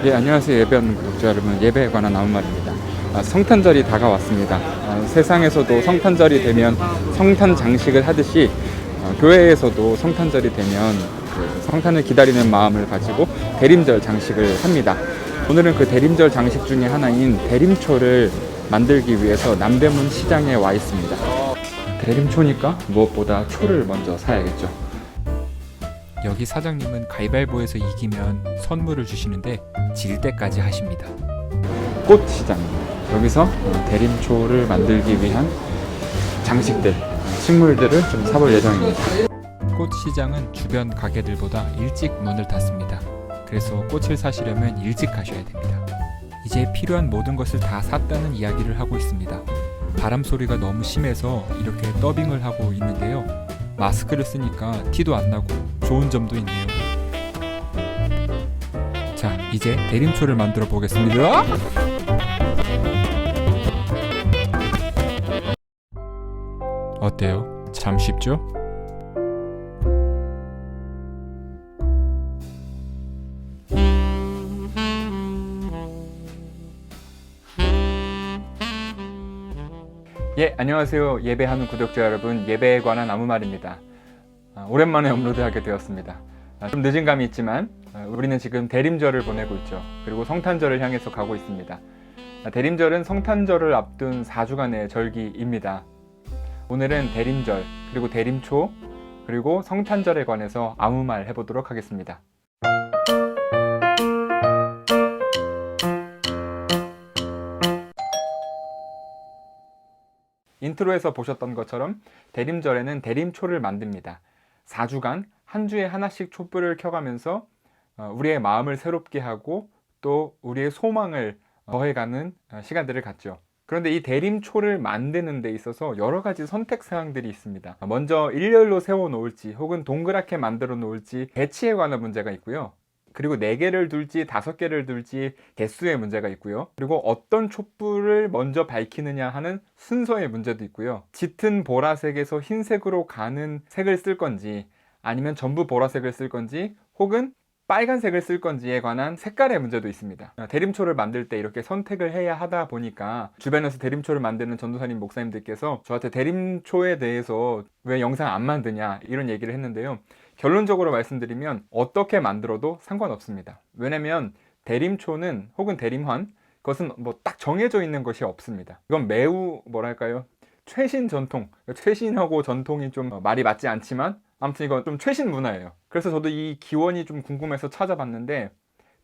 예, 안녕하세요. 예배하는 구독자 여러분. 예배에 관한 아무 말입니다. 성탄절이 다가왔습니다. 세상에서도 성탄절이 되면 성탄 장식을 하듯이 교회에서도 성탄절이 되면 그 성탄을 기다리는 마음을 가지고 대림절 장식을 합니다. 오늘은 그 대림절 장식 중에 하나인 대림초를 만들기 위해서 남대문 시장에 와 있습니다. 대림초니까 무엇보다 초를 먼저 사야겠죠. 여기 사장님은 가위바위보에서 이기면 선물을 주시는데 질 때까지 하십니다. 꽃시장입니다. 여기서 대림초를 만들기 위한 장식들, 식물들을 좀 사볼 예정입니다. 꽃시장은 주변 가게들보다 일찍 문을 닫습니다. 그래서 꽃을 사시려면 일찍 가셔야 됩니다. 이제 필요한 모든 것을 다 샀다는 이야기를 하고 있습니다. 바람 소리가 너무 심해서 이렇게 더빙을 하고 있는데요. 마스크를 쓰니까 티도 안 나고 좋은 점도 있네요. 자, 이제 대림초를 만들어 보겠습니다. 어때요? 참 쉽죠? 예, 안녕하세요. 예배하는 구독자 여러분. 예배에 관한 아무 말입니다. 오랜만에 업로드하게 되었습니다. 좀 늦은 감이 있지만 우리는 지금 대림절을 보내고 있죠. 그리고 성탄절을 향해서 가고 있습니다. 대림절은 성탄절을 앞둔 4주간의 절기입니다. 오늘은 대림절, 그리고 대림초, 그리고 성탄절에 관해서 아무 말 해보도록 하겠습니다. 인트로에서 보셨던 것처럼 대림절에는 대림초를 만듭니다. 4주간 한 주에 하나씩 촛불을 켜가면서 우리의 마음을 새롭게 하고 또 우리의 소망을 더해가는 시간들을 갖죠. 그런데 이 대림초를 만드는 데 있어서 여러 가지 선택 사항들이 있습니다. 먼저 일렬로 세워 놓을지 혹은 동그랗게 만들어 놓을지 배치에 관한 문제가 있고요. 그리고 4개를 둘지 5개를 둘지 개수의 문제가 있고요. 그리고 어떤 촛불을 먼저 밝히느냐 하는 순서의 문제도 있고요. 짙은 보라색에서 흰색으로 가는 색을 쓸 건지 아니면 전부 보라색을 쓸 건지 혹은 빨간색을 쓸 건지에 관한 색깔의 문제도 있습니다. 대림초를 만들 때 이렇게 선택을 해야 하다 보니까 주변에서 대림초를 만드는 전도사님 목사님들께서 저한테 대림초에 대해서 왜 영상 안 만드냐 이런 얘기를 했는데요. 결론적으로 말씀드리면 어떻게 만들어도 상관없습니다. 왜냐면 대림초는 혹은 대림환, 그것은 뭐 딱 정해져 있는 것이 없습니다. 이건 매우 뭐랄까요, 최신 전통, 최신하고 전통이 좀 말이 맞지 않지만 아무튼 이건 좀 최신 문화예요. 그래서 저도 이 기원이 좀 궁금해서 찾아봤는데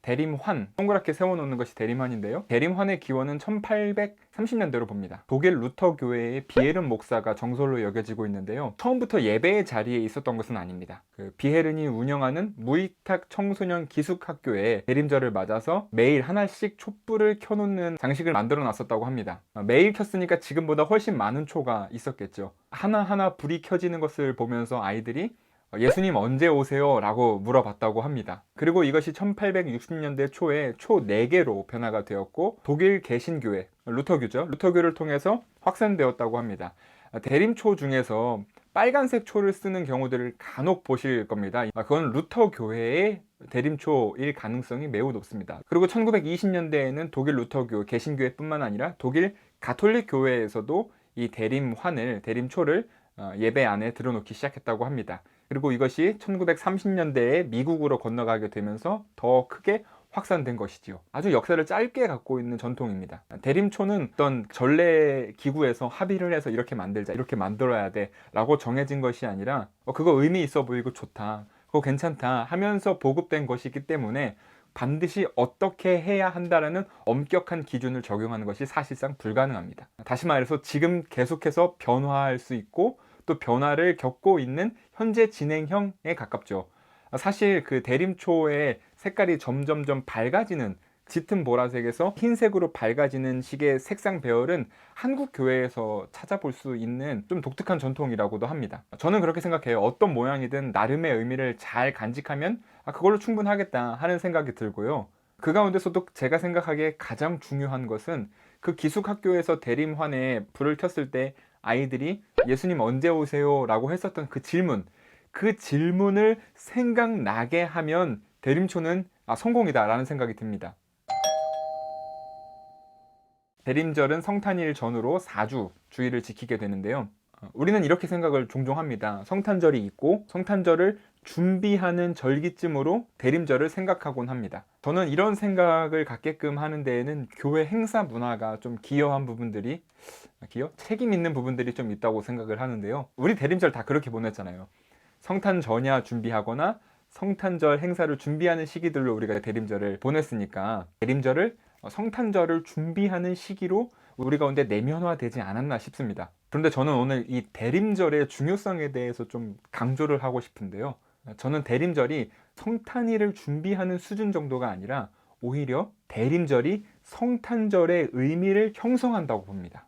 대림환, 동그랗게 세워놓는 것이 대림환인데요. 대림환의 기원은 1830년대로 봅니다. 독일 루터 교회의 비에른 목사가 정설로 여겨지고 있는데요. 처음부터 예배의 자리에 있었던 것은 아닙니다. 비에른이 운영하는 무위탁 청소년 기숙학교에 대림절을 맞아서 매일 하나씩 촛불을 켜놓는 장식을 만들어 놨었다고 합니다. 매일 켰으니까 지금보다 훨씬 많은 초가 있었겠죠. 하나하나 불이 켜지는 것을 보면서 아이들이 예수님 언제 오세요? 라고 물어봤다고 합니다. 그리고 이것이 1860년대 초에 초 4개로 변화가 되었고 독일 개신교회, 루터교죠. 루터교를 통해서 확산되었다고 합니다. 대림초 중에서 빨간색 초를 쓰는 경우들을 간혹 보실 겁니다. 그건 루터교회의 대림초일 가능성이 매우 높습니다. 그리고 1920년대에는 독일 루터교, 개신교회뿐만 아니라 독일 가톨릭 교회에서도 이 대림환을, 대림초를 예배 안에 들어놓기 시작했다고 합니다. 그리고 이것이 1930년대에 미국으로 건너가게 되면서 더 크게 확산된 것이지요. 아주 역사를 짧게 갖고 있는 전통입니다. 대림초는 어떤 전래 기구에서 합의를 해서 이렇게 만들자, 이렇게 만들어야 돼 라고 정해진 것이 아니라 그거 의미 있어 보이고 좋다, 그거 괜찮다 하면서 보급된 것이기 때문에 반드시 어떻게 해야 한다라는 엄격한 기준을 적용하는 것이 사실상 불가능합니다. 다시 말해서 지금 계속해서 변화할 수 있고 또 변화를 겪고 있는 현재 진행형에 가깝죠. 사실 그 대림초의 색깔이 점점점 밝아지는, 짙은 보라색에서 흰색으로 밝아지는 식의 색상 배열은 한국 교회에서 찾아볼 수 있는 좀 독특한 전통이라고도 합니다. 저는 그렇게 생각해요. 어떤 모양이든 나름의 의미를 잘 간직하면 그걸로 충분하겠다 하는 생각이 들고요. 그 가운데서도 제가 생각하기에 가장 중요한 것은 그 기숙학교에서 대림환에 불을 켰을 때 아이들이 예수님 언제 오세요? 라고 했었던 그 질문을 생각나게 하면 대림초는 성공이다 라는 생각이 듭니다. 대림절은 성탄일 전후로 4주 주일을 지키게 되는데요. 우리는 이렇게 생각을 종종 합니다. 성탄절이 있고 성탄절을 준비하는 절기쯤으로 대림절을 생각하곤 합니다. 저는 이런 생각을 갖게끔 하는 데에는 교회 행사 문화가 좀 기여한 부분들이 책임 있는 부분들이 좀 있다고 생각을 하는데요. 우리 대림절 다 그렇게 보냈잖아요. 성탄 전야 준비하거나 성탄절 행사를 준비하는 시기들로 우리가 대림절을 보냈으니까 대림절을 성탄절을 준비하는 시기로 우리 가운데 내면화되지 않았나 싶습니다. 그런데 저는 오늘 이 대림절의 중요성에 대해서 좀 강조를 하고 싶은데요. 저는 대림절이 성탄일을 준비하는 수준 정도가 아니라 오히려 대림절이 성탄절의 의미를 형성한다고 봅니다.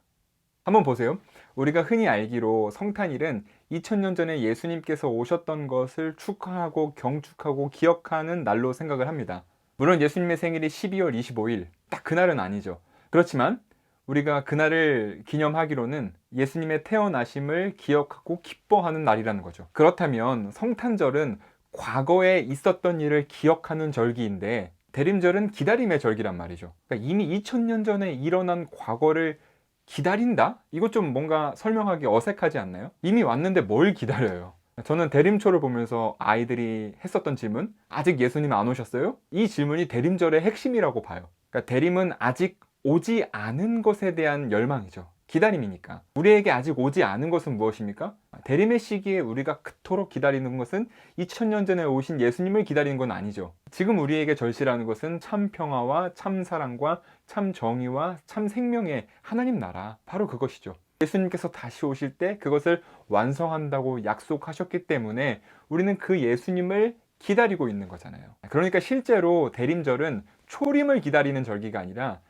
한번 보세요. 우리가 흔히 알기로 성탄일은 2000년 전에 예수님께서 오셨던 것을 축하하고 경축하고 기억하는 날로 생각을 합니다. 물론 예수님의 생일이 12월 25일, 딱 그날은 아니죠. 그렇지만 우리가 그날을 기념하기로는 예수님의 태어나심을 기억하고 기뻐하는 날이라는 거죠. 그렇다면 성탄절은 과거에 있었던 일을 기억하는 절기인데 대림절은 기다림의 절기란 말이죠. 그러니까 이미 2000년 전에 일어난 과거를 기다린다? 이거 좀 뭔가 설명하기 어색하지 않나요? 이미 왔는데 뭘 기다려요? 저는 대림초를 보면서 아이들이 했었던 질문, 아직 예수님 안 오셨어요? 이 질문이 대림절의 핵심이라고 봐요. 그러니까 대림은 아직 오지 않은 것에 대한 열망이죠. 기다림이니까. 우리에게 아직 오지 않은 것은 무엇입니까? 대림의 시기에 우리가 그토록 기다리는 것은 2000년 전에 오신 예수님을 기다리는 건 아니죠. 지금 우리에게 절실한 것은 참 평화와 참 사랑과 참 정의와 참 생명의 하나님 나라, 바로 그것이죠. 예수님께서 다시 오실 때 그것을 완성한다고 약속하셨기 때문에 우리는 그 예수님을 기다리고 있는 거잖아요. 그러니까 실제로 대림절은 초림을 기다리는 절기가 아니라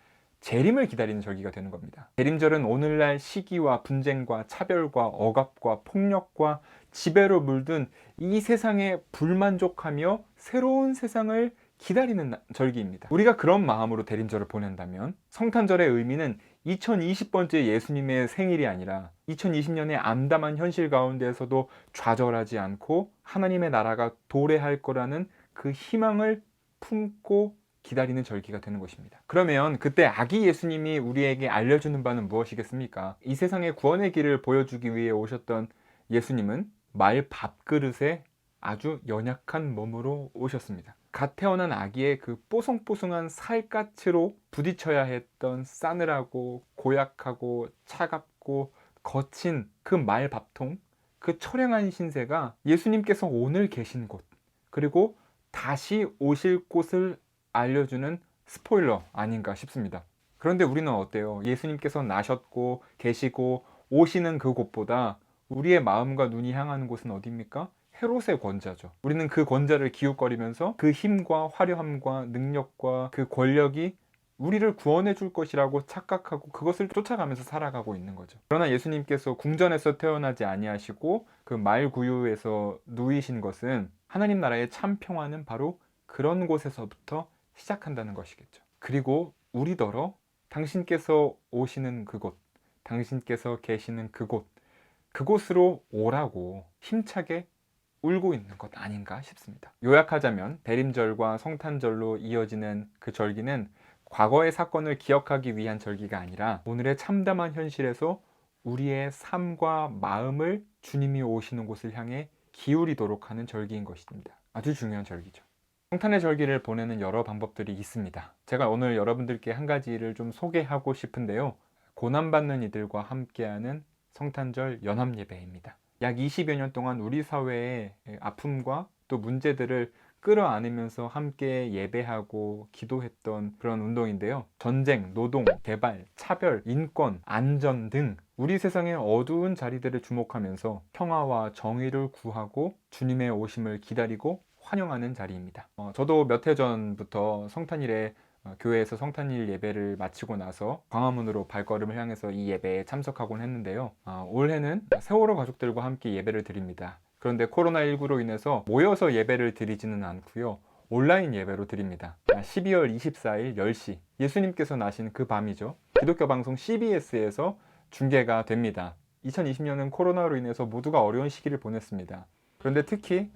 재림을 기다리는 절기가 되는 겁니다. 대림절은 오늘날 시기와 분쟁과 차별과 억압과 폭력과 지배로 물든 이 세상에 불만족하며 새로운 세상을 기다리는 절기입니다. 우리가 그런 마음으로 대림절을 보낸다면 성탄절의 의미는 2020번째 예수님의 생일이 아니라 2020년의 암담한 현실 가운데에서도 좌절하지 않고 하나님의 나라가 도래할 거라는 그 희망을 품고 기다리는 절기가 되는 것입니다. 그러면 그때 아기 예수님이 우리에게 알려주는 바는 무엇이겠습니까? 이 세상의 구원의 길을 보여주기 위해 오셨던 예수님은 말 밥그릇에 아주 연약한 몸으로 오셨습니다. 갓 태어난 아기의 그 뽀송뽀송한 살갗으로 부딪혀야 했던 싸늘하고 고약하고 차갑고 거친 그 말밥통, 그 처량한 신세가 예수님께서 오늘 계신 곳, 그리고 다시 오실 곳을 알려주는 스포일러 아닌가 싶습니다. 그런데 우리는 어때요? 예수님께서 나셨고 계시고 오시는 그곳보다 우리의 마음과 눈이 향하는 곳은 어디입니까? 헤롯의 권자죠. 우리는 그 권자를 기웃거리면서 그 힘과 화려함과 능력과 그 권력이 우리를 구원해 줄 것이라고 착각하고 그것을 쫓아가면서 살아가고 있는 거죠. 그러나 예수님께서 궁전에서 태어나지 아니하시고 그 말구유에서 누이신 것은 하나님 나라의 참 평화는 바로 그런 곳에서부터 시작한다는 것이겠죠. 그리고 우리더러 당신께서 오시는 그곳, 당신께서 계시는 그곳으로 오라고 힘차게 울고 있는 것 아닌가 싶습니다. 요약하자면 대림절과 성탄절로 이어지는 그 절기는 과거의 사건을 기억하기 위한 절기가 아니라 오늘의 참담한 현실에서 우리의 삶과 마음을 주님이 오시는 곳을 향해 기울이도록 하는 절기인 것입니다. 아주 중요한 절기죠. 성탄의 절기를 보내는 여러 방법들이 있습니다. 제가 오늘 여러분들께 한 가지를 좀 소개하고 싶은데요. 고난받는 이들과 함께하는 성탄절 연합예배입니다. 약 20여 년 동안 우리 사회의 아픔과 또 문제들을 끌어안으면서 함께 예배하고 기도했던 그런 운동인데요. 전쟁, 노동, 개발, 차별, 인권, 안전 등 우리 세상의 어두운 자리들을 주목하면서 평화와 정의를 구하고 주님의 오심을 기다리고 환영하는 자리입니다. 저도 몇 해 전부터 성탄일에 교회에서 성탄일 예배를 마치고 나서 광화문으로 발걸음을 향해서 이 예배에 참석하곤 했는데요. 올해는 세월호 가족들과 함께 예배를 드립니다. 그런데 코로나19로 인해서 모여서 예배를 드리지는 않고요. 온라인 예배로 드립니다. 12월 24일 10시 예수님께서 나신 그 밤이죠. 기독교 방송 CBS에서 중계가 됩니다. 2020년은 코로나로 인해서 모두가 어려운 시기를 보냈습니다. 그런데 특히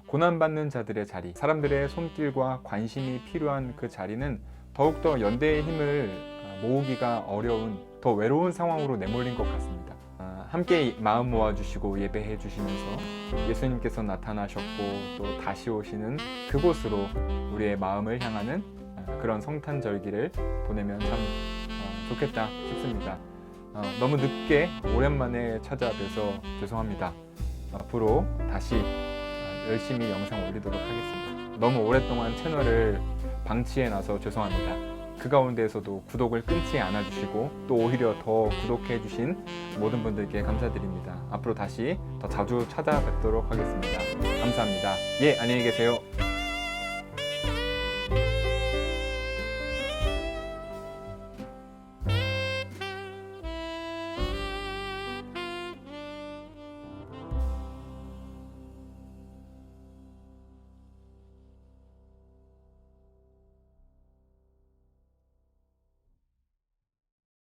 고난받는 자들의 자리, 사람들의 손길과 관심이 필요한 그 자리는 더욱더 연대의 힘을 모으기가 어려운 더 외로운 상황으로 내몰린 것 같습니다. 함께 마음 모아주시고 예배해 주시면서 예수님께서 나타나셨고 또 다시 오시는 그곳으로 우리의 마음을 향하는 그런 성탄절기를 보내면 참 좋겠다 싶습니다. 너무 늦게 오랜만에 찾아뵈서 죄송합니다. 앞으로 다시 열심히 영상 올리도록 하겠습니다. 너무 오랫동안 채널을 방치해 놔서 죄송합니다. 그 가운데에서도 구독을 끊지 않아 주시고 또 오히려 더 구독해 주신 모든 분들께 감사드립니다. 앞으로 다시 더 자주 찾아뵙도록 하겠습니다. 감사합니다. 예, 안녕히 계세요.